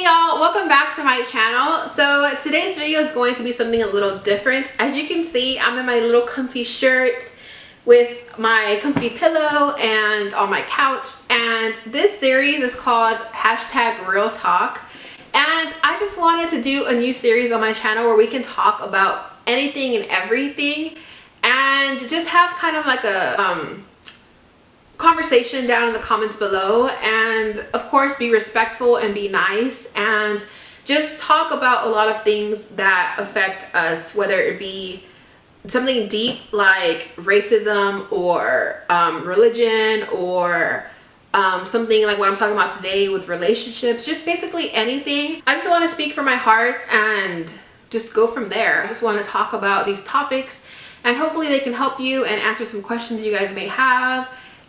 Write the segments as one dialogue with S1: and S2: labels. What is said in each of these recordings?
S1: y'all, welcome back to my channel. So today's video is going to be something a little different. As you can see, I'm in my little comfy shirt with my comfy pillow and on my couch, and this series is called #Real Talk. And I just wanted to do a new series on my channel where we can talk about anything and everything and just have kind of like a conversation down in the comments below, and of course be respectful and be nice and just talk about a lot of things that affect us, whether it be something deep like racism or religion, or something like what I'm talking about today with relationships, just basically anything. I just want to speak from my heart and just go from there. I just want to talk about these topics and hopefully they can help you and answer some questions you guys may have.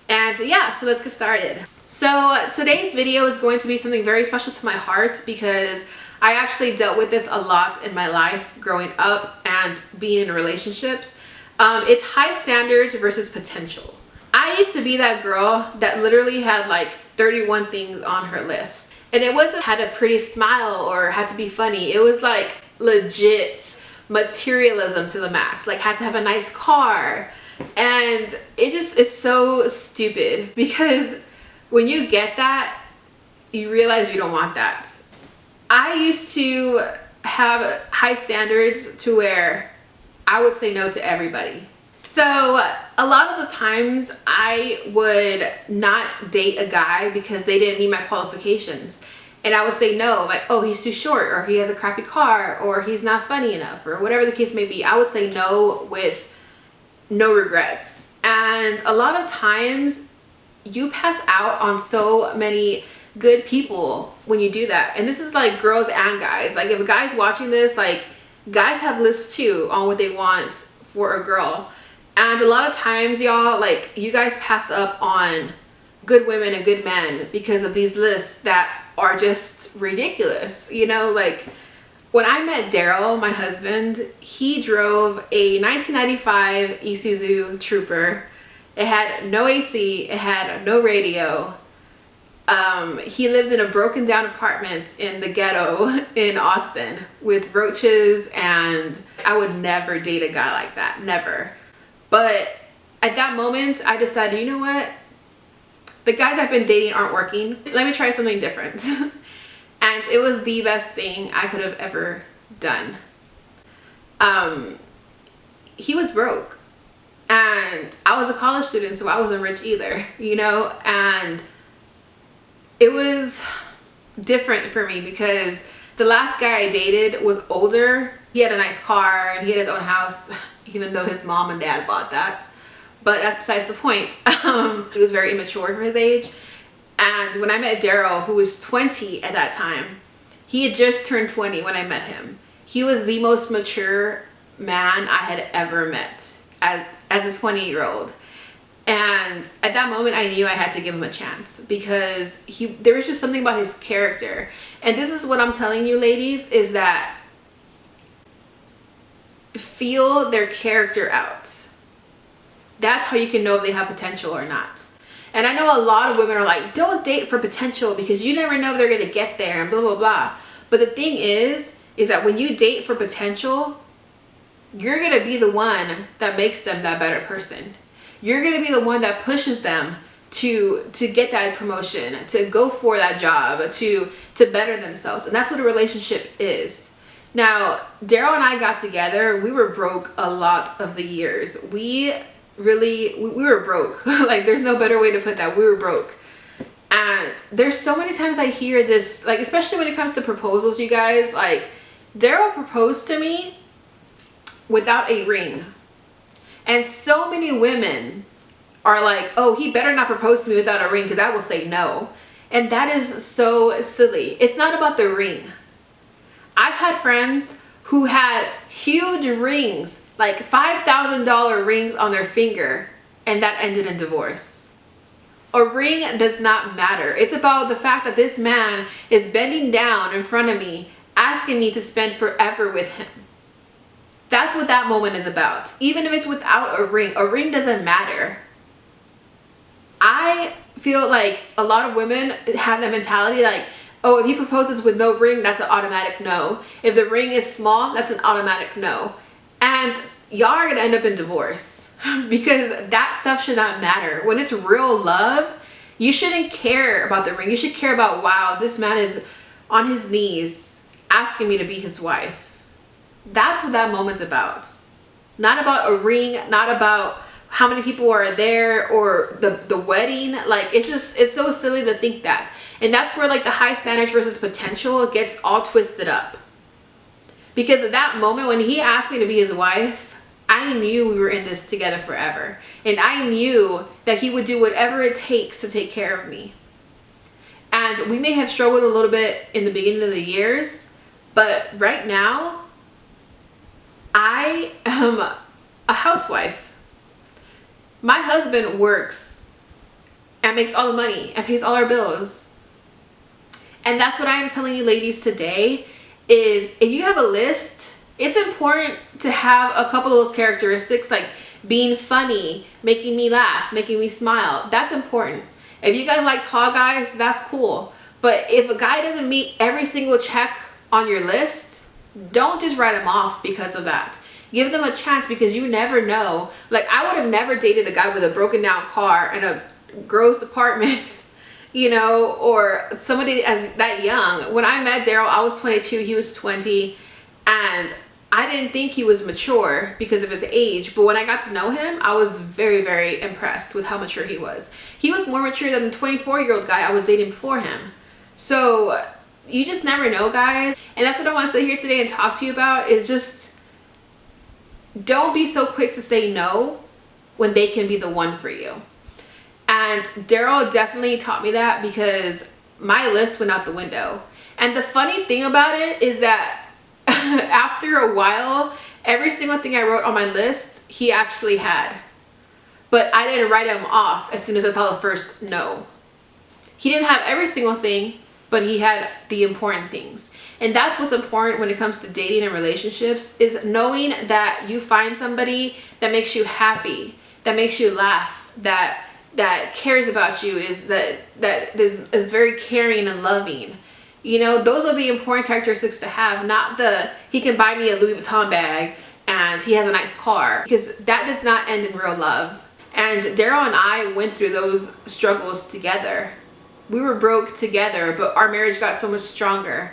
S1: And yeah, so let's get started. So today's video is going to be something very special to my heart because I actually dealt with this a lot in my life growing up and being in relationships. It's high standards versus potential. I used to be that girl that literally had like 31 things on her list. And it wasn't had a pretty smile or had to be funny. It was like legit materialism to the max. Like had to have a nice car. And it just is so stupid because when you get that, you realize you don't want that. I used to have high standards to where I would say no to everybody. So a lot of the times I would not date a guy because they didn't meet my qualifications. And I would say no, like, oh, he's too short, or he has a crappy car, or he's not funny enough, or whatever the case may be. I would say no with no regrets. And a lot of times you pass out on so many good people when you do that. And this is like girls and guys. Like if a guy's watching this, like guys have lists too on what they want for a girl. And a lot of times, y'all, like you guys pass up on good women and good men because of these lists that are just ridiculous. You know, like when I met Daryl, my husband, he drove a 1995 Isuzu Trooper. It had no AC, it had no radio. He lived in a broken down apartment in the ghetto in Austin with roaches, and I would never date a guy like that, never. But at that moment, I decided, you know what? The guys I've been dating aren't working. Let me try something different. And it was the best thing I could have ever done. He was broke. And I was a college student, so I wasn't rich either, you know? And it was different for me because the last guy I dated was older. He had a nice car and he had his own house, even though his mom and dad bought that. But that's besides the point. He was very immature for his age. And when I met Daryl, who was 20 at that time, he had just turned 20 when I met him. He was the most mature man I had ever met as a 20-year-old. And at that moment, I knew I had to give him a chance because there was just something about his character. And this is what I'm telling you, ladies, is that feel their character out. That's how you can know if they have potential or not. And I know a lot of women are like, don't date for potential because you never know if they're going to get there and blah, blah, blah. But the thing is that when you date for potential, you're going to be the one that makes them that better person. You're going to be the one that pushes them to get that promotion, to go for that job, to better themselves. And that's what a relationship is. Now, Daryl and I got together. We were broke a lot of the years. We were broke. Like there's no better way to put that. We were broke. And there's so many times I hear this, like especially when it comes to proposals, you guys, like Daryl proposed to me without a ring. And so many women are like, oh, he better not propose to me without a ring because I will say no. And that is so silly. It's not about the ring. I've had friends who had huge rings, like $5,000 rings on their finger, and that ended in divorce. A ring does not matter. It's about the fact that this man is bending down in front of me, asking me to spend forever with him. That's what that moment is about. Even if it's without a ring doesn't matter. I feel like a lot of women have that mentality like, Oh, if he proposes with no ring, that's an automatic no. If the ring is small, that's an automatic no. And y'all are gonna end up in divorce because that stuff should not matter. When it's real love, you shouldn't care about the ring. You should care about, wow, this man is on his knees asking me to be his wife. That's what that moment's about. Not about a ring, not about how many people are there or the wedding. Like, it's so silly to think that. And that's where like the high standards versus potential gets all twisted up. Because at that moment when he asked me to be his wife, I knew we were in this together forever. And I knew that he would do whatever it takes to take care of me. And we may have struggled a little bit in the beginning of the years, but right now, I am a housewife. My husband works and makes all the money and pays all our bills. And that's what I am telling you ladies today is, if you have a list, it's important to have a couple of those characteristics, like being funny, making me laugh, making me smile. That's important. If you guys like tall guys, that's cool. But if a guy doesn't meet every single check on your list, don't just write him off because of that. Give them a chance, because you never know. Like, I would have never dated a guy with a broken down car and a gross apartment, you know, or somebody as that young. When I met Daryl, I was 22, he was 20, and I didn't think he was mature because of his age, but when I got to know him, I was very, very impressed with how mature he was. He was more mature than the 24-year-old guy I was dating before him. So you just never know, guys. And that's what I want to sit here today and talk to you about, is just don't be so quick to say no when they can be the one for you. And Daryl definitely taught me that, because my list went out the window. And the funny thing about it is that after a while, every single thing I wrote on my list, he actually had. But I didn't write him off as soon as I saw the first no. He didn't have every single thing, but he had the important things. And that's what's important when it comes to dating and relationships, is knowing that you find somebody that makes you happy, that makes you laugh, that cares about you, that is very caring and loving. You know, those are the important characteristics to have, not the, he can buy me a Louis Vuitton bag and he has a nice car, because that does not end in real love. And Daryl and I went through those struggles together. We were broke together, but our marriage got so much stronger.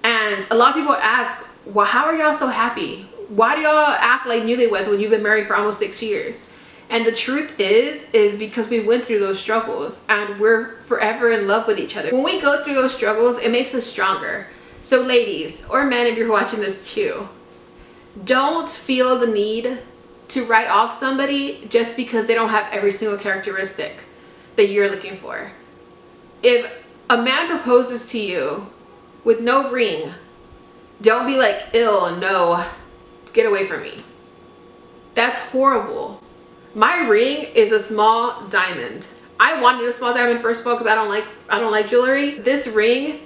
S1: And a lot of people ask, well, how are y'all so happy? Why do y'all act like newlyweds when you've been married for almost 6 years? And the truth is because we went through those struggles and we're forever in love with each other. When we go through those struggles, it makes us stronger. So ladies, or men, if you're watching this too, don't feel the need to write off somebody just because they don't have every single characteristic that you're looking for. If a man proposes to you with no ring, don't be like, ew, no, get away from me. That's horrible. My ring is a small diamond. I wanted a small diamond first of all because I don't like jewelry. This ring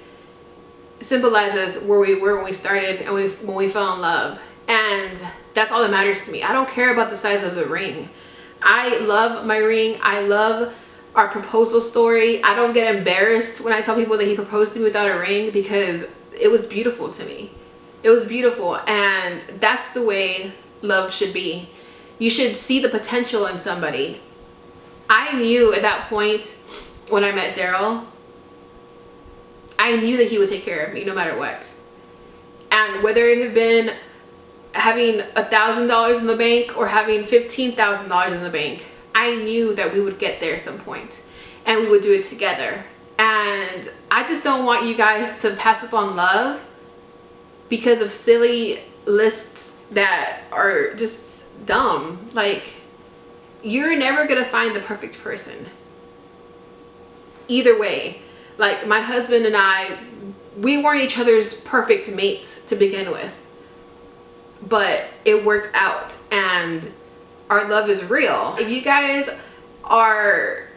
S1: symbolizes where we were when we started and when we fell in love. And that's all that matters to me. I don't care about the size of the ring. I love my ring. I love our proposal story. I don't get embarrassed when I tell people that he proposed to me without a ring, because it was beautiful to me. It was beautiful, and that's the way love should be. You should see the potential in somebody. I knew at that point when I met Daryl, I knew that he would take care of me no matter what. And whether it had been having $1,000 in the bank or having $15,000 in the bank, I knew that we would get there at some point and we would do it together. And I just don't want you guys to pass up on love because of silly lists that are just dumb. Like, you're never gonna find the perfect person either way. Like, my husband and I, we weren't each other's perfect mates to begin with, but it worked out and our love is real. If you guys are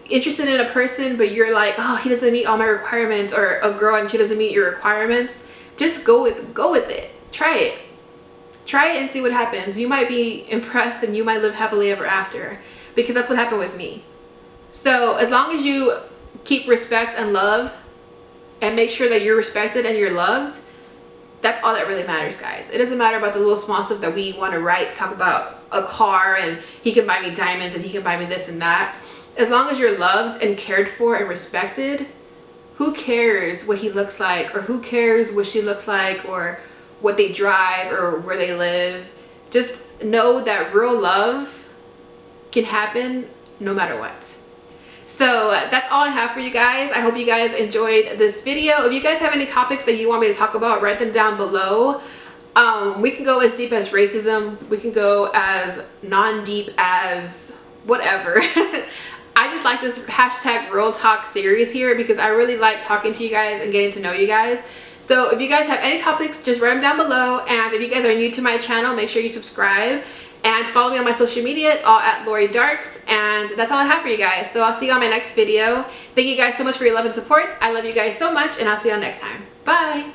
S1: interested in a person but you're like, oh, he doesn't meet all my requirements, or a girl and she doesn't meet your requirements, just go with it. Try it and see what happens. You might be impressed and you might live happily ever after, because that's what happened with me. So as long as you keep respect and love, and make sure that you're respected and you're loved, that's all that really matters, guys. It doesn't matter about the little small stuff that we want to talk about a car and he can buy me diamonds and he can buy me this and that. As long as you're loved and cared for and respected, who cares what he looks like, or who cares what she looks like, or what they drive, or where they live. Just know that real love can happen no matter what. So that's all I have for you guys. I hope you guys enjoyed this video. If you guys have any topics that you want me to talk about, write them down below. We can go as deep as racism. We can go as non-deep as whatever. I just like this hashtag real talk series here because I really like talking to you guys and getting to know you guys. So if you guys have any topics, just write them down below. And if you guys are new to my channel, make sure you subscribe. And follow me on my social media. It's all at Lori Darks. And that's all I have for you guys. So I'll see you on my next video. Thank you guys so much for your love and support. I love you guys so much, and I'll see you all next time. Bye.